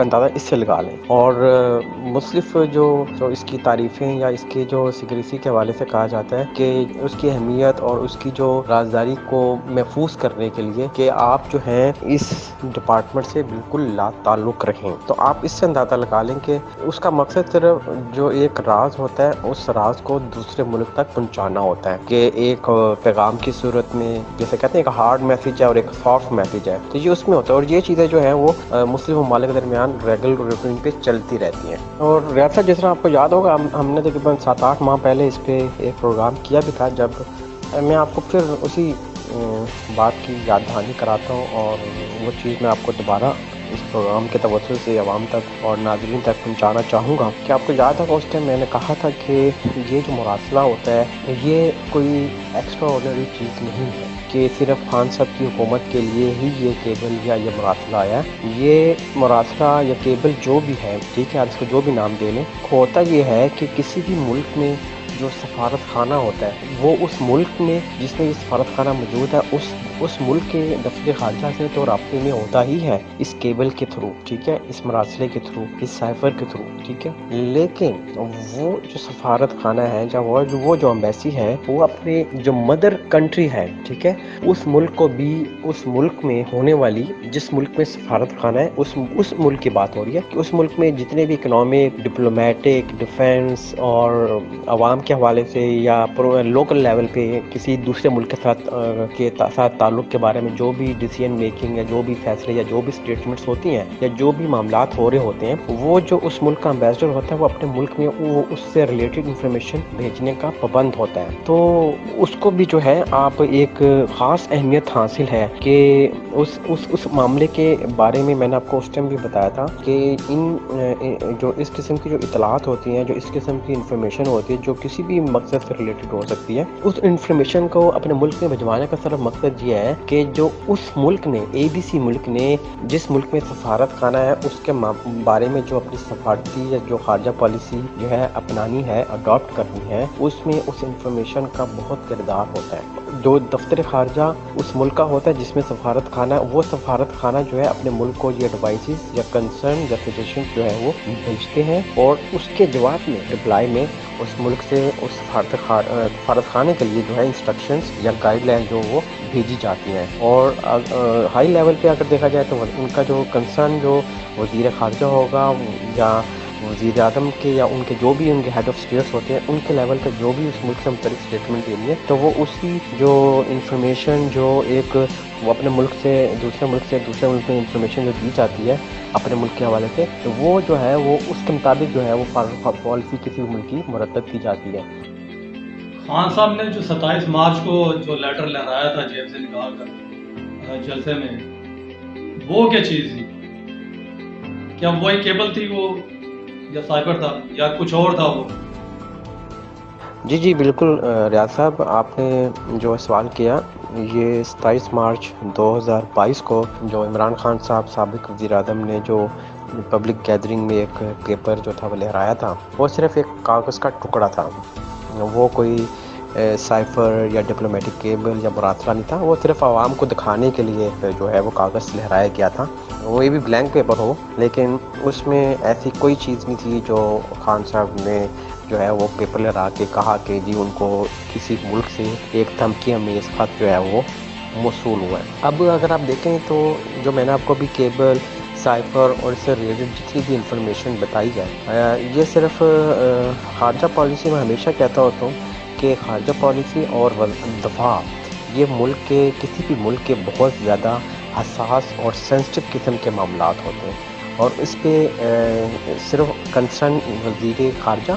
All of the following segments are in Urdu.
کا اندازہ اس سے لگا لیں. اور مختلف جو اس کی تعریفیں یا اس کی جو سیکریسی کے حوالے سے کہا جاتا ہے کہ اس کی اہمیت اور اس کی جو رازداری کو محفوظ کرنے کے لیے کہ آپ جو ہیں اس ڈپارٹمنٹ سے بالکل لا تعلق رہیں. تو آپ اس سے اندازہ لگا لیں کہ اس کا مقصد صرف جو ایک راز ہوتا ہے اس راز کو دوسرے ملک تک پہنچانا ہوتا ہے کہ ایک پیغام کی صورت میں، جیسے کہتے ہیں ایک ہارڈ میسیج ہے اور ایک سافٹ میسیج ہے، تو یہ اس میں ہوتا ہے. اور یہ چیزیں جو ہیں وہ مسلم ممالک کے درمیان ریگولر روٹین پہ چلتی رہتی ہیں. اور ریاض صاحب، جس طرح آپ کو یاد ہوگا ہم نے تقریباً 7-8 ماہ پہلے اس پہ ایک پروگرام کیا بھی تھا، جب میں آپ کو پھر اسی بات کی یاد دہانی کراتا ہوں اور وہ چیز میں آپ کو دوبارہ اس پروگرام کے توسط سے عوام تک اور ناظرین تک پہنچانا چاہوں گا کہ آپ کو یاد ہوگا اس ٹائم میں نے کہا تھا کہ یہ جو مراسلہ ہوتا ہے یہ کوئی ایکسٹرا آرڈنری چیز نہیں ہے کہ صرف خان صاحب کی حکومت کے لیے ہی یہ کیبل یا یہ مراسلہ آیا ہے. یہ مراسلہ یا کیبل جو بھی ہے، ٹھیک ہے، آپ اس کو جو بھی نام دے لیں، ہوتا یہ ہے کہ کسی بھی ملک میں جو سفارت خانہ ہوتا ہے وہ اس ملک میں جس میں یہ سفارت خانہ موجود ہے اس ملک کے دفتر خارجہ سے تو رابطے میں ہوتا ہی ہے اس کیبل کے تھرو، ٹھیک ہے، اس مراسلے کے تھرو، اس سائفر کے تھرو، ٹھیک ہے. لیکن وہ جو سفارت خانہ ہے یا وہ جو امبیسی ہے وہ اپنے جو مدر کنٹری ہے، ٹھیک ہے، اس ملک کو بھی اس ملک میں ہونے والی جس ملک میں سفارت خانہ ہے اس ملک کی بات ہو رہی ہے کہ اس ملک میں جتنے بھی اکنامک، ڈپلومیٹک، ڈیفینس اور عوام کے حوالے سے یا لوکل لیول پہ کسی دوسرے ملک کے ساتھ تعلق کے بارے میں جو بھی ڈیسیژن میکنگ یا جو بھی فیصلے یا جو بھی اسٹیٹمنٹس ہوتی ہیں یا جو بھی معاملات ہو رہے ہوتے ہیں، وہ جو اس ملک کا امبیسڈر ہوتا ہے وہ اپنے ملک میں وہ اس سے ریلیٹڈ انفارمیشن بھیجنے کا پابند ہوتا ہے. تو اس کو بھی جو ہے آپ ایک خاص اہمیت حاصل ہے کہ اس معاملے کے بارے میں نے آپ کو اس ٹائم بھی بتایا تھا کہ جو اس قسم کی جو اطلاعات ہوتی ہیں، جو اس قسم کی انفارمیشن ہوتی ہے جو کسی بھی مقصد سے ریلیٹڈ ہو سکتی ہے، اس انفارمیشن کو اپنے ملک میں بھجوانے کا صرف مقصد یہ ہے کہ جو اس ملک نے ABC ملک نے جس ملک میں سفارت خانہ ہے اس کے بارے میں جو اپنی سفارتی یا جو خارجہ پالیسی جو ہے اپنانی ہے، اڈاپٹ کرنی ہے، اس میں اس انفارمیشن کا بہت کردار ہوتا ہے. جو دفتر خارجہ اس ملک کا ہوتا ہے جس میں سفارت خانہ، وہ سفارت خانہ جو ہے اپنے ملک کو یہ ایڈوائسز یا کنسرن یا سجیشن جو ہے وہ بھیجتے ہیں اور اس کے جواب میں رپلائی میں اس ملک سے اس سفارت خانے کے لیے جو ہے انسٹرکشنز یا گائیڈ لائن جو وہ بھیجی جاتی ہیں. اور ہائی لیول پہ اگر دیکھا جائے تو ان کا جو کنسرن جو وزیر خارجہ ہوگا یا وزیر اعظم کے یا ان کے جو بھی ان کے ہیڈ آف اسٹیٹس ہوتے ہیں، ان کے لیول پہ جو بھی اس ملک سے متعلق اسٹیٹمنٹ دینی ہے تو وہ اسی جو انفارمیشن جو ایک وہ اپنے ملک سے دوسرے ملک میں انفارمیشن جو دی جاتی ہے اپنے ملک کے حوالے سے، تو وہ جو ہے وہ اس کے مطابق جو ہے وہ پالیسی کسی ملک کی مرتب کی جاتی ہے. خان صاحب نے جو 27 مارچ کو جو لیٹر لہرایا تھا جیب سے نکال کر جلسے میں، وہ کیا چیز تھی؟ کیا وہی کیبل تھی وہ یا سائبر تھا یا کچھ اور تھا وہ؟ جی بالکل ریاض صاحب، آپ نے جو سوال کیا، یہ 27 مارچ 2022 کو جو عمران خان صاحب سابق وزیر اعظم نے جو پبلک گیدرنگ میں ایک پیپر جو تھا وہ لہرایا تھا، وہ صرف ایک کاغذ کا ٹکڑا تھا. وہ کوئی سائفر یا ڈپلومیٹک کیبل یا مراسلہ نہیں تھا. وہ صرف عوام کو دکھانے کے لیے جو ہے وہ کاغذ لہرایا گیا تھا. وہ یہ بھی بلینک پیپر ہو، لیکن اس میں ایسی کوئی چیز نہیں تھی جو خان صاحب نے جو ہے وہ پیپر لہرا کے کہا کہ جی ان کو کسی ملک سے ایک دھمکی امیز خط جو ہے وہ موصول ہوا ہے. اب اگر آپ دیکھیں تو جو میں نے آپ کو بھی کیبل، سائفر اور اس سے ریلیٹڈ جتنی بھی انفارمیشن بتائی ہے، یہ صرف خارجہ پالیسی میں ہمیشہ کہتا ہوتا ہوں کہ خارجہ پالیسی اور دفاع یہ ملک کے کسی بھی ملک کے بہت زیادہ حساس اور سینسٹیو قسم کے معاملات ہوتے ہیں، اور اس پہ صرف کنسرن وزیر خارجہ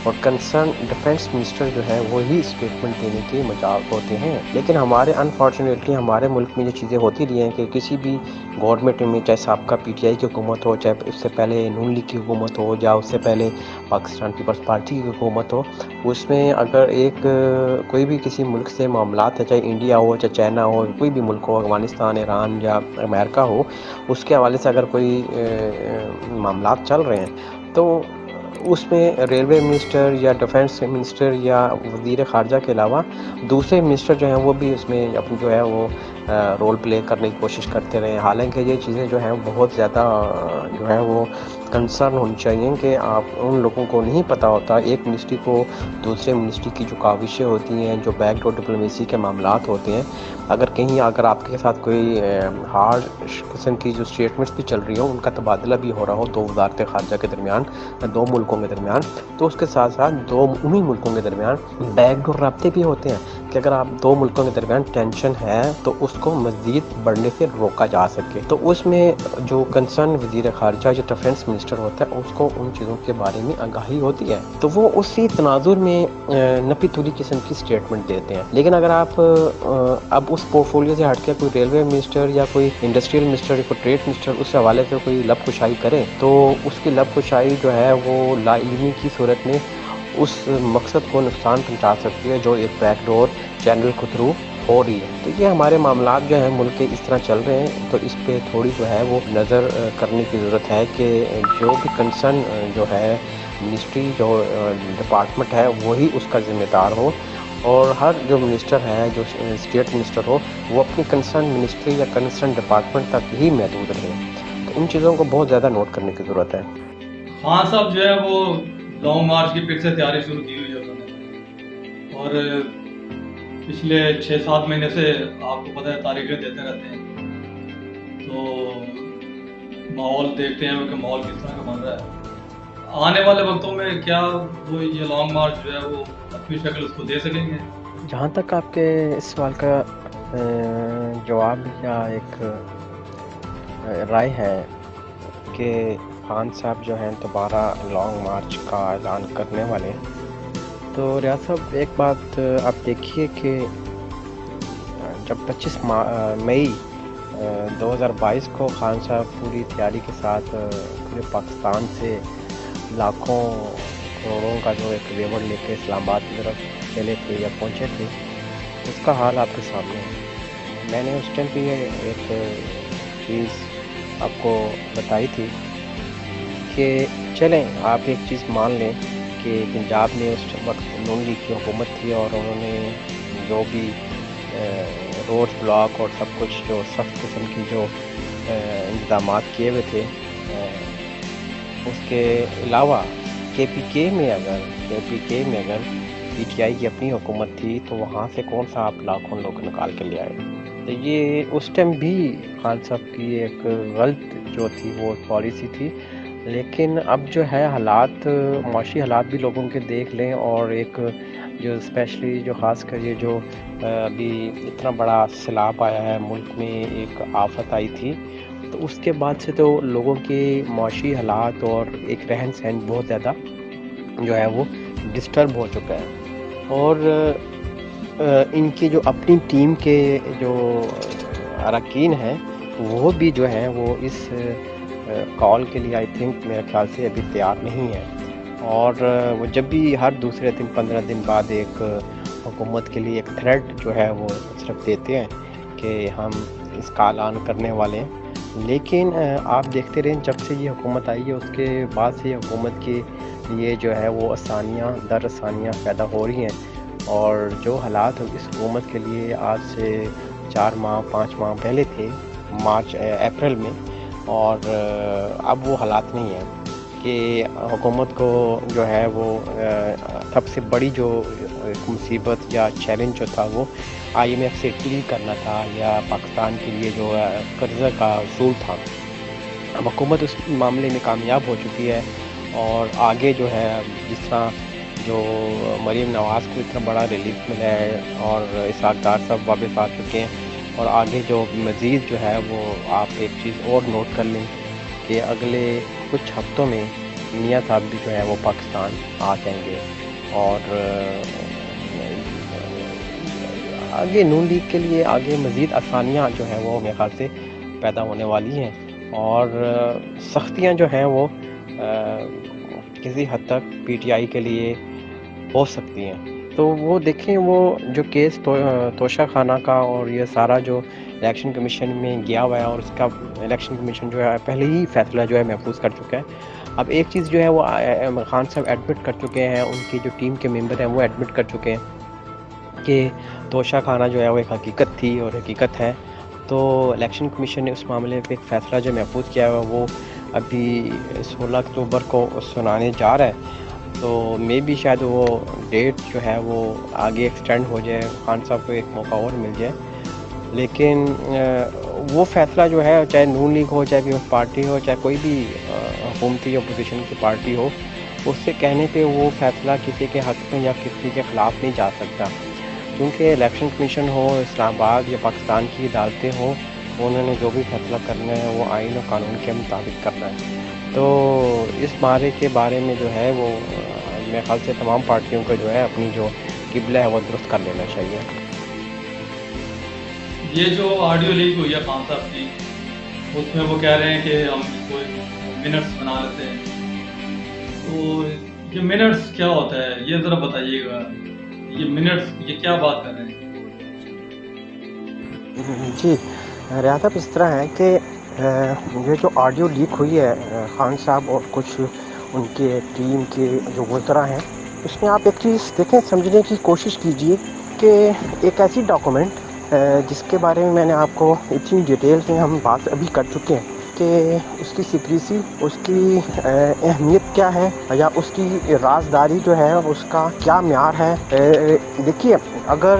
اور کنسرن ڈیفینس منسٹر جو ہے وہی اسٹیٹمنٹ دینے کے مجال ہوتے ہیں. لیکن ہمارے انفارچونیٹلی ہمارے ملک میں یہ چیزیں ہوتی رہی ہیں کہ کسی بھی گورنمنٹ میں، چاہے سابقہ PTI کی حکومت ہو، چاہے اس سے پہلے نون لیگ کی حکومت ہو، یا اس سے پہلے پاکستان پیپلز پارٹی کی حکومت ہو، اس میں اگر کوئی بھی کسی ملک سے معاملات ہے، چاہے انڈیا ہو، چاہے چائنا ہو، کوئی بھی ملک ہو، افغانستان، ایران یا امریکہ ہو، اس کے حوالے سے اگر کوئی معاملات چل رہے ہیں تو اس میں ریلوے منسٹر یا ڈیفینس منسٹر یا وزیر خارجہ کے علاوہ دوسرے منسٹر جو ہیں وہ بھی اس میں اپنی جو ہے وہ رول پلے کرنے کی کوشش کرتے رہے. حالانکہ یہ چیزیں جو ہیں بہت زیادہ جو ہے وہ کنسرن ہونی چاہیے کہ آپ ان لوگوں کو نہیں پتہ ہوتا ایک منسٹری کو دوسرے منسٹری کی جو کاوشیں ہوتی ہیں, جو بیک ڈور ڈپلومیسی کے معاملات ہوتے ہیں, اگر آپ کے ساتھ کوئی ہارڈ قسم کی جو اسٹیٹمنٹس بھی چل رہی ہوں, ان کا تبادلہ بھی ہو رہا ہو دو وزارت خارجہ کے درمیان, دو ملکوں کے درمیان, تو اس کے ساتھ ساتھ انہی ملکوں کے درمیان بیک ڈور رابطے بھی ہوتے ہیں کہ اگر آپ دو ملکوں کے درمیان ٹینشن ہے تو اس کو مزید بڑھنے سے روکا جا سکے. تو اس میں جو کنسرن وزیر خارجہ جو ڈیفینس منسٹر ہوتا ہے اس کو ان چیزوں کے بارے میں آگاہی ہوتی ہے, تو وہ اسی تناظر میں نپی تولی قسم کی اسٹیٹمنٹ دیتے ہیں. لیکن اگر آپ اب اس پورٹ فولیو سے ہٹ کے کوئی ریلوے منسٹر یا کوئی انڈسٹریل منسٹر یا کوئی ٹریڈ منسٹر اس حوالے سے کوئی لب کشائی کرے تو اس کی لب کشائی جو ہے وہ لا علمی کی صورت میں اس مقصد کو نقصان پہنچا سکتی ہے جو ایک بیک ڈور چینل کے تھرو ہو رہی ہے. تو یہ ہمارے معاملات جو ہیں ملک کے اس طرح چل رہے ہیں, تو اس پہ تھوڑی جو ہے وہ نظر کرنے کی ضرورت ہے کہ جو بھی کنسرن جو ہے منسٹری جو ڈپارٹمنٹ ہے وہی اس کا ذمہ دار ہو, اور ہر جو منسٹر ہے جو اسٹیٹ منسٹر ہو وہ اپنی کنسرن منسٹری یا کنسرن ڈپارٹمنٹ تک ہی محدود رہے. تو ان چیزوں کو بہت زیادہ نوٹ کرنے کی ضرورت ہے. خان صاحب جو ہے وہ لانگ مارچ کی پھر سے تیاری شروع کی ہوئی ہے انہوں نے, اور پچھلے 6-7 مہینے سے آپ کو پتہ ہے تاریخیں دیتے رہتے ہیں, تو ماحول دیکھتے ہیں کہ ماحول کس طرح کا بن رہا ہے. آنے والے وقتوں میں کیا وہ یہ لانگ مارچ جو ہے وہ اپنی شکل اس کو دے سکیں گے؟ جہاں تک آپ کے اس سوال کا جواب یا ایک رائے ہے کہ خان صاحب جو ہیں دوبارہ لانگ مارچ کا اعلان کرنے والے, تو ریاض صاحب ایک بات آپ دیکھیے کہ جب 25 مئی 2022 کو خان صاحب پوری تیاری کے ساتھ پورے پاکستان سے لاکھوں کروڑوں کا جو ایک ویور لے کے اسلام آباد کی طرف چلے تھے یا پہنچے تھے, اس کا حال آپ کے سامنے ہے. میں نے اس ٹائم بھی ایک چیز آپ کو بتائی تھی کہ چلیں آپ ایک چیز مان لیں کہ پنجاب میں اس وقت نون لیگ کی حکومت تھی اور انہوں نے جو بھی روڈ بلاک اور سب کچھ جو سخت قسم کی جو انتظامات کیے ہوئے تھے, اس کے علاوہ کے پی کے میں اگر پی ٹی آئی کی اپنی حکومت تھی تو وہاں سے کون سا آپ لاکھوں لوگ نکال کے لے آئے. تو یہ اس ٹائم بھی خان صاحب کی ایک غلط جو تھی وہ پالیسی تھی. لیکن اب جو ہے حالات معاشی حالات بھی لوگوں کے دیکھ لیں, اور ایک جو اسپیشلی جو خاص کر یہ جو ابھی اتنا بڑا سیلاب آیا ہے ملک میں, ایک آفت آئی تھی, تو اس کے بعد سے تو لوگوں کے معاشی حالات اور ایک رہن سہن بہت زیادہ جو ہے وہ ڈسٹرب ہو چکا ہے. اور ان کی جو اپنی ٹیم کے جو اراکین ہیں وہ بھی جو ہیں وہ اس کال کے لیے آئی تھنک میرے خیال سے ابھی تیار نہیں ہے. اور وہ جب بھی ہر دوسرے دن 15 دن بعد ایک حکومت کے لیے ایک تھریٹ جو ہے وہ صرف دیتے ہیں کہ ہم اس کا اعلان کرنے والے ہیں. لیکن آپ دیکھتے رہیں جب سے یہ حکومت آئی ہے اس کے بعد سے یہ حکومت کے لیے جو ہے وہ آسانیاں در آسانیاں پیدا ہو رہی ہیں, اور جو حالات اس حکومت کے لیے آج سے 4 ماہ 5 ماہ پہلے تھے اپریل میں, اور اب وہ حالات نہیں ہیں کہ حکومت کو جو ہے وہ سب سے بڑی جو مصیبت یا چیلنج جو تھا وہ آئی ایم ایف سے ڈیل کرنا تھا یا پاکستان کے لیے جو قرضہ کا اصول تھا. اب حکومت اس معاملے میں کامیاب ہو چکی ہے, اور آگے جو ہے جس طرح جو مریم نواز کو اتنا بڑا ریلیف ملا ہے اور اسحاق ڈار صاحب واپس آ چکے ہیں, اور آگے جو مزید جو ہے وہ آپ ایک چیز اور نوٹ کر لیں کہ اگلے کچھ ہفتوں میں میاں صاحب بھی جو ہے وہ پاکستان آ جائیں گے, اور آگے نون لیگ کے لیے آگے مزید آسانیاں جو ہیں وہ میرے خیال سے پیدا ہونے والی ہیں, اور سختیاں جو ہیں وہ کسی حد تک پی ٹی آئی کے لیے ہو سکتی ہیں. تو وہ دیکھیں وہ جو کیس توشہ خانہ کا اور یہ سارا جو الیکشن کمیشن میں گیا ہوا ہے, اور اس کا الیکشن کمیشن جو ہے پہلے ہی فیصلہ جو ہے محفوظ کر چکا ہے. اب ایک چیز جو ہے وہ خان صاحب ایڈمٹ کر چکے ہیں, ان کی جو ٹیم کے ممبر ہیں وہ ایڈمٹ کر چکے ہیں کہ توشہ خانہ جو ہے وہ ایک حقیقت تھی اور حقیقت ہے, تو الیکشن کمیشن نے اس معاملے پہ ایک فیصلہ جو محفوظ کیا ہے وہ ابھی 16 اکتوبر کو سنانے جا رہا ہے. تو مے بھی شاید وہ ڈیٹ جو ہے وہ آگے ایکسٹینڈ ہو جائے, خان صاحب کو ایک موقع اور مل جائے. لیکن وہ فیصلہ جو ہے چاہے نون لیگ ہو, چاہے پیپلز پارٹی ہو, چاہے کوئی بھی حکومتی اپوزیشن کی پارٹی ہو, اس سے کہنے پہ وہ فیصلہ کسی کے حق میں یا کسی کے خلاف نہیں جا سکتا, کیونکہ الیکشن کمیشن ہو, اسلام آباد یا پاکستان کی عدالتیں ہوں, انہوں نے جو بھی فیصلہ کرنا ہے وہ آئین و قانون کے مطابق کرنا ہے. تو اس بارے میں جو ہے وہ میرے خیال سے تمام پارٹیوں کو جو ہے اپنی جو قبلہ ہے وہ درست کر لینا چاہیے. یہ جو آڈیو لیک ہوئی ہے خان صاحب کی, اس میں وہ کہہ رہے ہیں کہ ہم اس کو منٹس بنا لیتے ہیں. تو یہ منٹس کیا ہوتا ہے یہ ذرا بتائیے گا, یہ منٹس یہ کیا بات کر رہے ہیں؟ جی ریاض اس طرح ہے کہ یہ جو آڈیو لیک ہوئی ہے خان صاحب اور کچھ ان کے ٹیم کے جو وزراء ہیں, اس میں آپ ایک چیز دیکھیں, سمجھنے کی کوشش کیجئے کہ ایک ایسی ڈاکومنٹ جس کے بارے میں نے آپ کو اتنی ڈیٹیل میں ہم بات ابھی کر چکے ہیں کہ اس کی سیکریسی, اس کی اہمیت کیا ہے, یا اس کی رازداری جو ہے اس کا کیا معیار ہے. دیکھیے اگر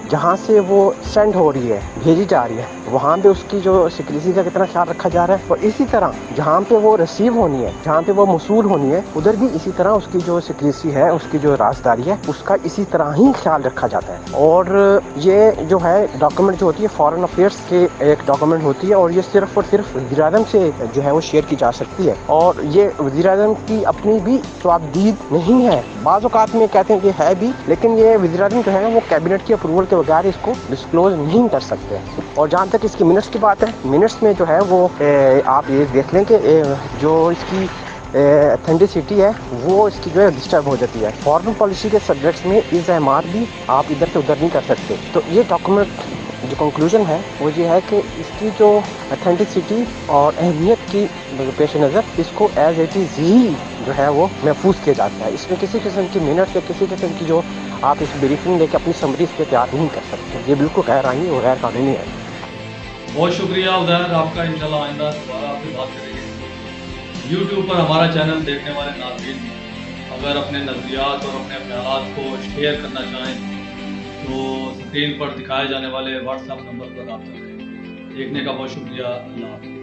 جہاں سے وہ سینڈ ہو رہی ہے, بھیجی جا رہی ہے, وہاں پہ اس کی جو سیکریسی کا کتنا خیال رکھا جا رہا ہے, اور اسی طرح جہاں پہ وہ ریسیو ہونی ہے, جہاں پہ وہ موصول ہونی ہے, ادھر بھی اسی طرح اس کی جو سیکریسی ہے, اس کی جو رازداری ہے, اس کا اسی طرح ہی خیال رکھا جاتا ہے. اور یہ جو ہے ڈاکومنٹ جو ہوتی ہے فارن افیئرس کے ایک ڈاکومنٹ ہوتی ہے, اور یہ صرف اور صرف وزیر اعظم سے جو ہے وہ شیئر کی جا سکتی ہے, اور یہ وزیر اعظم کی اپنی بھی جوابدید نہیں ہے. بعض اوقات میں کہتے ہیں کہ ہے بھی, لیکن یہ وزیر اعظم جو ہے وہ کیبنٹ کی اپروول کے بغیر اس کو ڈسکلوز نہیں کر سکتے. اور جہاں تک اس کی منٹس کی بات ہے, منٹس میں جو ہے وہ آپ یہ دیکھ لیں کہ جو اس کی اتھینٹسٹی ہے وہ اس کی جو ہے ڈسٹرب ہو جاتی ہے. فارن پالیسی کے سبجیکٹس میں اس اعمار بھی آپ ادھر سے ادھر نہیں کر سکتے. تو یہ ڈاکومنٹ جو کنکلوژن ہے وہ یہ ہے کہ اس کی جو اتھینٹسٹی اور اہمیت کی پیش نظر اس کو ایز اٹ از ہی جو ہے وہ محفوظ کیا جاتا ہے. اس میں کسی قسم کی منٹ یا کسی قسم کی جو آپ اس بریفنگ لے کے اپنی سمری اس پہ تیار نہیں کر سکتے. یہ بالکل غیر آئینی اور غیر قانونی ہے. بہت شکریہ عزیر آپ کا, انشاءاللہ آئندہ دوبارہ آپ سے بات کریں گے. یوٹیوب پر ہمارا چینل دیکھنے والے ناظرین اگر اپنے نظریات اور اپنے خیالات کو شیئر کرنا چاہیں تو اسکرین پر دکھائے جانے والے واٹس ایپ نمبر پر رابطہ کریں. دیکھنے کا بہت شکریہ. اللہ حافظ.